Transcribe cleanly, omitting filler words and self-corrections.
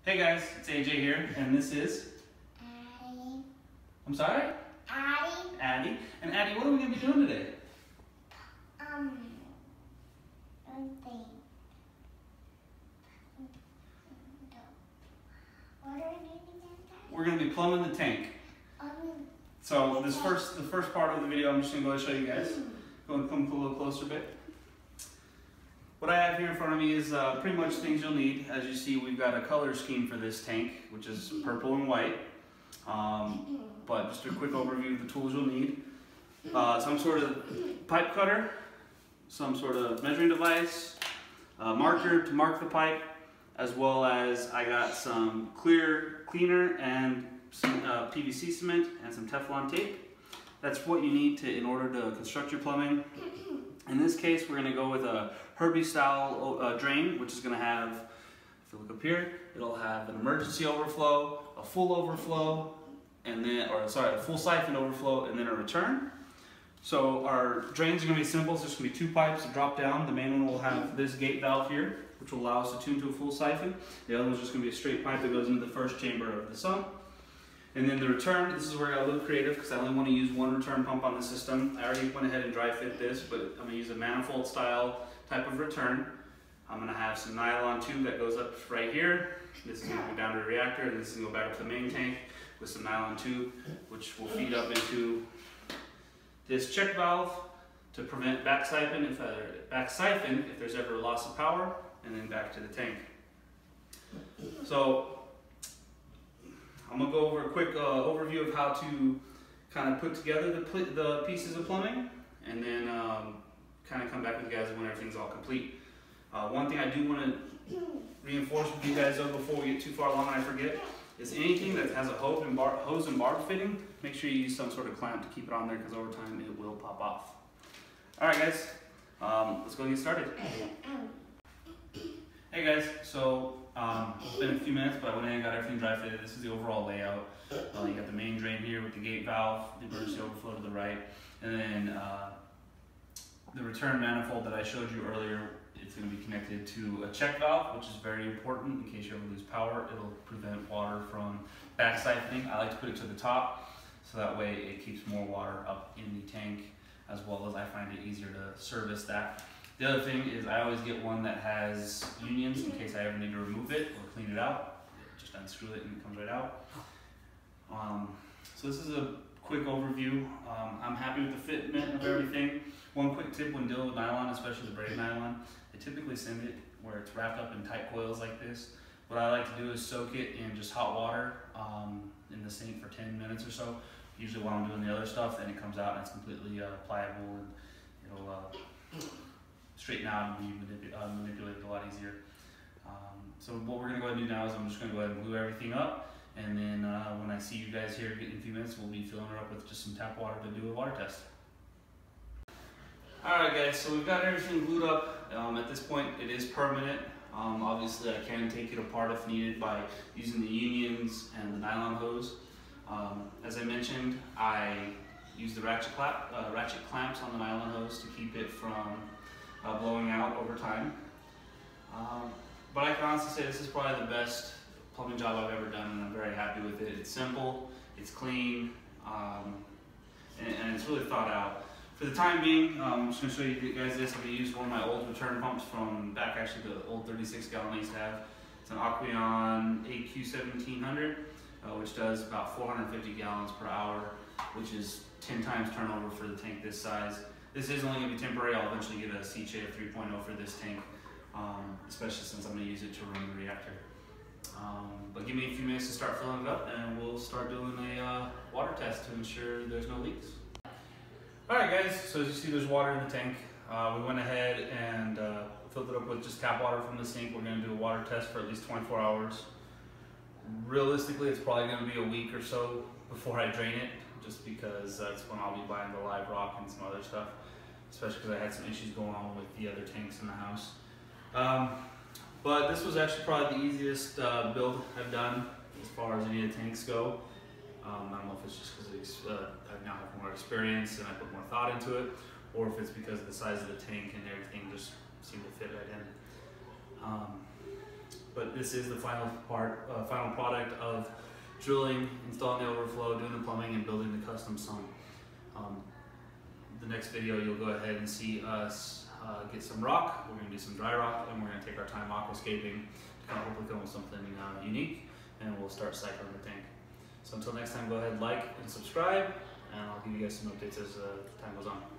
Hey guys, it's AJ here, and this is Addie. I'm sorry? Addie. Addie. And Addie, what are we going to be doing today? We're going to be plumbing the tank. So the first part of the video, I'm just going to go ahead and show you guys. Go and come a little closer a bit. What I have here in front of me is pretty much things you'll need. As you see, we've got a color scheme for this tank, which is purple and white. But just a quick overview of the tools you'll need. Some sort of pipe cutter, some sort of measuring device, a marker to mark the pipe, as well as I got some cleaner and some PVC cement and some Teflon tape. That's what you need in order to construct your plumbing. In this case, we're going to go with a Herbie style drain, which is going to have, if you look up here, it'll have an emergency overflow, a full overflow, and then, a full siphon overflow, and then a return. So our drains are going to be simple. It's just going to be two pipes that drop down. The main one will have this gate valve here, which will allow us to tune to a full siphon. The other one's just going to be a straight pipe that goes into the first chamber of the sump. And then the return, this is where I got a little creative because I only want to use one return pump on the system. I already went ahead and dry fit this, but I'm going to use a manifold style type of return. I'm going to have some nylon tube that goes up right here. This is going to go down to the reactor, and this is going to go back up to the main tank with some nylon tube, which will feed up into this check valve to prevent back siphon if there's ever a loss of power, and then back to the tank. So I'm going to go over a quick overview of how to kind of put together the pieces of plumbing, and then kind of come back with you guys when everything's all complete. One thing I do want to reinforce with you guys though before we get too far along and I forget is anything that has a hose and barb fitting, make sure you use some sort of clamp to keep it on there because over time it will pop off. Alright guys, let's go and get started. Hey guys, so it's been a few minutes, but I went ahead and got everything dry fitted. This is the overall layout. You got the main drain here with the gate valve, the emergency overflow to the right, and then the return manifold that I showed you earlier. It's going to be connected to a check valve, which is very important in case you ever lose power. It'll prevent water from back siphoning. I like to put it to the top, so that way it keeps more water up in the tank, as well as I find it easier to service that. The other thing is I always get one that has unions in case I ever need to remove it or clean it out. Just unscrew it and it comes right out. So this is a quick overview. I'm happy with the fitment of everything. One quick tip when dealing with nylon, especially the braided nylon, they typically send it where it's wrapped up in tight coils like this. What I like to do is soak it in just hot water in the sink for 10 minutes or so, usually while I'm doing the other stuff, and it comes out and it's completely pliable, and it'll straighten out and be manipulated a lot easier. So what we're going to go ahead and do now is I'm just going to go ahead and glue everything up, and then when I see you guys here in a few minutes, we'll be filling her up with just some tap water to do a water test. Alright guys, so we've got everything glued up. At this point it is permanent. Obviously I can take it apart if needed by using the unions and the nylon hose. As I mentioned, I use the ratchet clamps on the nylon hose to keep it from blowing out over time. But I can honestly say this is probably the best plumbing job I've ever done, and I'm very happy with it. It's simple, it's clean, and it's really thought out. For the time being, I'm just going to show you guys this. I'm going to use one of my old return pumps from back, actually the old 36 gallon I used to have. It's an Aqueon AQ1700, which does about 450 gallons per hour, which is 10 times turnover for the tank this size. This is only going to be temporary. I'll eventually get a C-Shape 3.0 for this tank, especially since I'm going to use it to run the reactor. But give me a few minutes to start filling it up, and we'll start doing a water test to ensure there's no leaks. Alright guys, so as you see there's water in the tank. We went ahead and filled it up with just tap water from the sink. We're going to do a water test for at least 24 hours. Realistically, it's probably going to be a week or so before I drain it, just because that's when I'll be buying the live rock and some other stuff, especially because I had some issues going on with the other tanks in the house. But this was actually probably the easiest build I've done as far as any of the tanks go. I don't know if it's just because I now have more experience and I put more thought into it, or if it's because of the size of the tank and everything just seemed to fit right in. But this is the final product of drilling, installing the overflow, doing the plumbing, and building the custom sump. The next video you'll go ahead and see us get some rock. We're going to do some dry rock, and we're going to take our time aquascaping to kind of hopefully come with something unique, and we'll start cycling the tank. So until next time, go ahead, like and subscribe, and I'll give you guys some updates as time goes on.